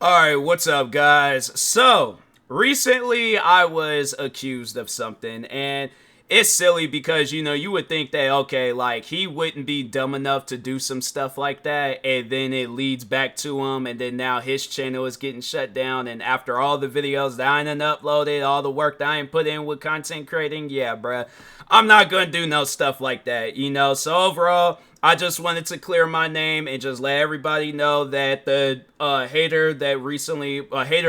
Alright, what's up, guys? So, recently I was accused of something, and it's silly because, you would think that, okay, like, he wouldn't be dumb enough to do some stuff like that, and then it leads back to him, and then now his channel is getting shut down, and after all the videos that I done uploaded, all the work that I ain't put in with content creating, yeah, bruh, I'm not gonna do no stuff like that. So overall, I just wanted to clear my name and just let everybody know that the hater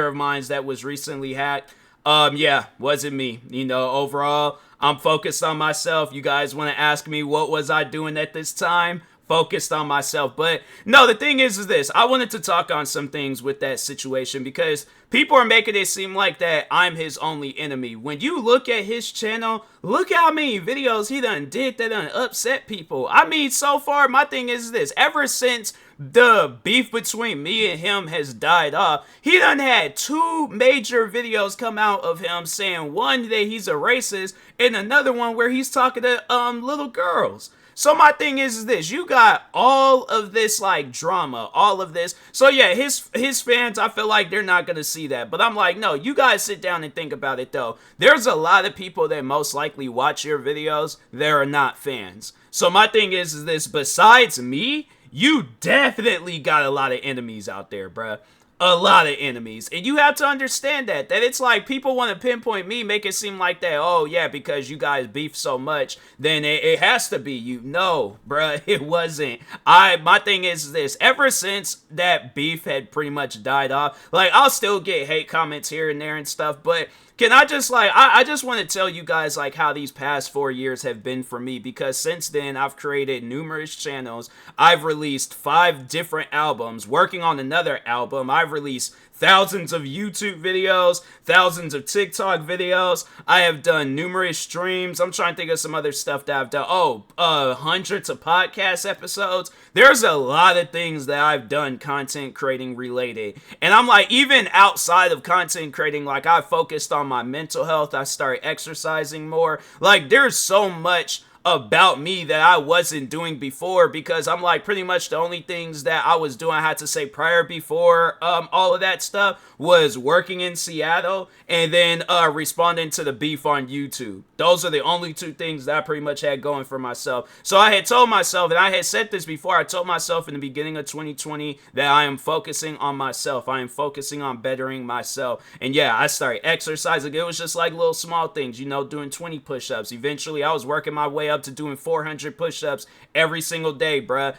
of mine that was recently hacked, yeah, wasn't me. Overall, I'm focused on myself. You guys want to ask me what was I doing at this time? Focused on myself. But no, the thing is this. I wanted to talk on some things with that situation because people are making it seem like that I'm his only enemy. When you look at his channel, look how many videos he done did that done upset people. I mean, so far, my thing is this. Ever since the beef between me and him has died off, he done had two major videos come out of him saying one that he's a racist and another one where he's talking to little girls. So my thing is this, you got all of this like drama, all of this. So yeah, his fans, I feel like they're not going to see that. But I'm like, no, you guys sit down and think about it though. There's a lot of people that most likely watch your videos that are not fans. So my thing is this, besides me, you definitely got a lot of enemies out there, bruh. A lot of enemies, and you have to understand that it's like people want to pinpoint me, make it seem like that, oh yeah, because you guys beef so much, then it has to be you. No, bruh, it wasn't. My thing is this, ever since that beef had pretty much died off, like, I'll still get hate comments here and there and stuff, but can I just I just want to tell you guys like how these past 4 years have been for me, because since then I've created numerous channels, I've released 5 different albums, working on another album, I've released thousands of YouTube videos, thousands of TikTok videos. I have done numerous streams. I'm trying to think of some other stuff that I've done. Hundreds of podcast episodes. There's a lot of things that I've done content creating related. And I'm like, even outside of content creating, like, I focused on my mental health. I started exercising more. Like, there's so much about me that I wasn't doing before, because I'm like, pretty much the only things that I was doing, I had to say prior before all of that stuff, was working in Seattle and then responding to the beef on YouTube. Those are the only 2 things that I pretty much had going for myself. So I had told myself, and I had said this before, I told myself in the beginning of 2020 that I am focusing on myself. I am focusing on bettering myself. And yeah, I started exercising. It was just like little small things, doing 20 push-ups. Eventually, I was working my way up to doing 400 push-ups every single day, bruh.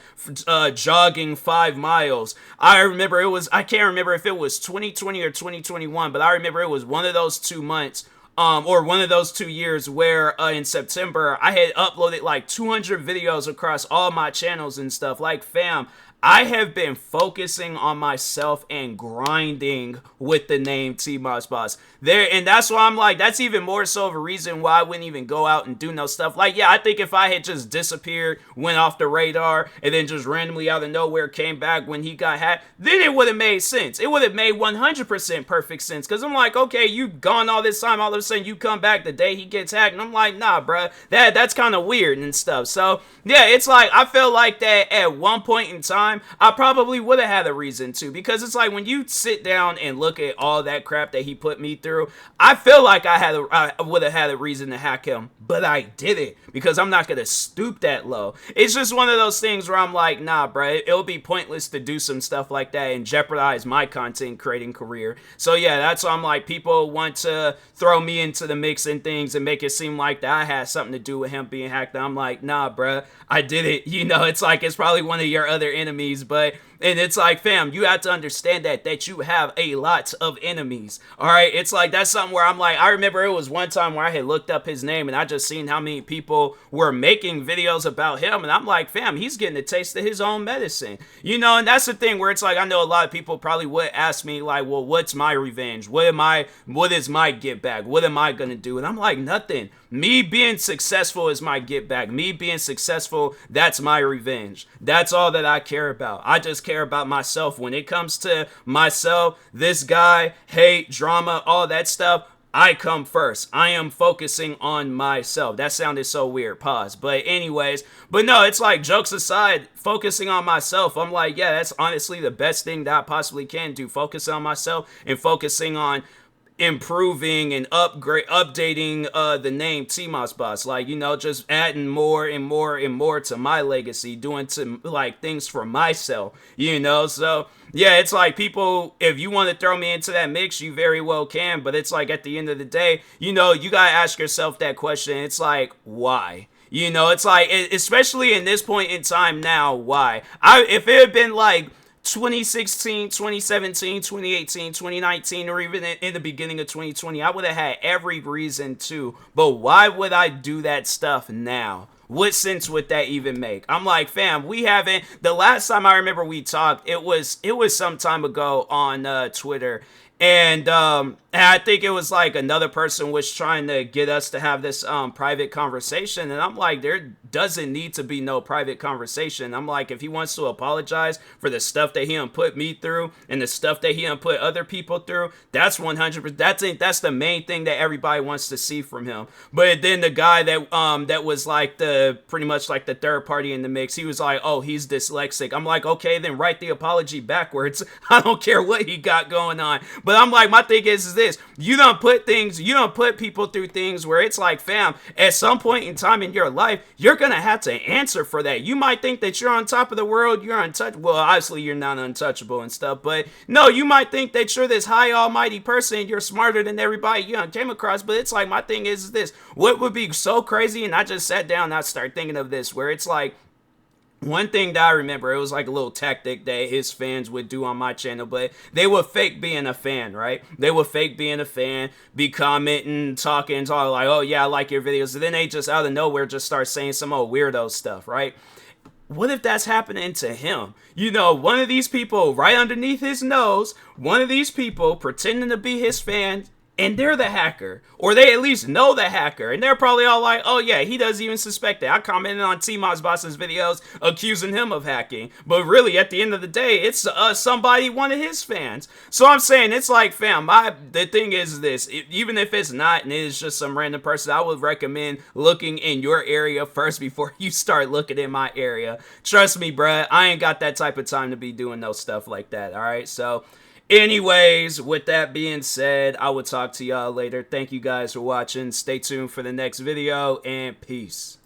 Jogging 5 miles. I can't remember if it was 2020 or 2021, but I remember it was one of those 2 months, or one of those 2 years where in September I had uploaded like 200 videos across all my channels and stuff. Like, fam, I have been focusing on myself and grinding with the name TMossBoss. And that's why I'm like, that's even more so of a reason why I wouldn't even go out and do no stuff. Like, yeah, I think if I had just disappeared, went off the radar, and then just randomly out of nowhere came back when he got hacked, then it would have made sense. It would have made 100% perfect sense. Because I'm like, okay, you gone all this time, all of a sudden you come back the day he gets hacked. And I'm like, nah, bruh, that's kind of weird and stuff. So, yeah, it's like, I feel like that at one point in time, I probably would have had a reason to, because it's like when you sit down and look at all that crap that he put me through, I feel like I would have had a reason to hack him, but I didn't, because I'm not gonna stoop that low. It's just one of those things where I'm like, nah, bro, it'll be pointless to do some stuff like that and jeopardize my content creating career. So yeah, that's why I'm like, people want to throw me into the mix and things and make it seem like that I had something to do with him being hacked. I'm like, nah, bro, I did it. It's like, it's probably one of your other enemies, but and it's like, fam, you have to understand that you have a lot of enemies. All right, it's like, that's something where I'm like, I remember it was one time where I had looked up his name and I just seen how many people were making videos about him, and I'm like, fam, he's getting a taste of his own medicine. And that's the thing where it's like, I know a lot of people probably would ask me like, well, what's my revenge? What is my get back? What am I gonna do? And I'm like, nothing. Me being successful is my get back. Me being successful, that's my revenge. That's all that I care about. I just care about myself. When it comes to myself, this guy, hate, drama, all that stuff, I come first. I am focusing on myself. That sounded so weird. Pause. But anyways, but no, it's like, jokes aside, focusing on myself. I'm like, yeah, that's honestly the best thing that I possibly can do. Focus on myself and focusing on improving and updating the name TMossBoss. Like, you know, just adding more and more and more to my legacy, doing to like things for myself, you know. So yeah, it's like, people, if you want to throw me into that mix, you very well can, but it's like, at the end of the day, you know, you gotta ask yourself that question. It's like, why? You know, it's like, especially in this point in time now, why? If it had been like 2016, 2017, 2018, 2019, or even in the beginning of 2020, I would have had every reason to. But why would I do that stuff now? What sense would that even make? I'm like, fam, we haven't. The last time I remember we talked, it was some time ago on Twitter. And I think it was like another person was trying to get us to have this private conversation, and I'm like, there doesn't need to be no private conversation. I'm like, if he wants to apologize for the stuff that he done put me through and the stuff that he done put other people through, that's 100%. That's the main thing that everybody wants to see from him. But then the guy that was like the pretty much like the third party in the mix, he was like, oh, he's dyslexic. I'm like, okay, then write the apology backwards. I don't care what he got going on. But I'm like, my thing is this: you don't put people through things where it's like, fam, at some point in time in your life, you're gonna have to answer for that. You might think that you're on top of the world, you're untouchable. Well, obviously you're not untouchable and stuff, but no, you might think that you're this high almighty person, you're smarter than everybody you came across. But it's like, my thing is this: what would be so crazy? And I just sat down and I started thinking of this, where it's like, one thing that I remember, it was like a little tactic that his fans would do on my channel, but they would fake being a fan, right? They would fake being a fan, be commenting, talking like, oh yeah, I like your videos. And then they just out of nowhere just start saying some old weirdo stuff, right? What if that's happening to him? You know, one of these people right underneath his nose, one of these people pretending to be his fan, and they're the hacker, or they at least know the hacker, and they're probably all like, oh yeah, he doesn't even suspect it. I commented on TMossBoss's videos accusing him of hacking, but really at the end of the day, it's somebody, one of his fans. So I'm saying, it's like, fam, the thing is this: even if it's not and it's just some random person, I would recommend looking in your area first before you start looking in my area. Trust me, bruh, I ain't got that type of time to be doing no stuff like that. All right, so anyways, with that being said, I will talk to y'all later. Thank you guys for watching. Stay tuned for the next video, and peace.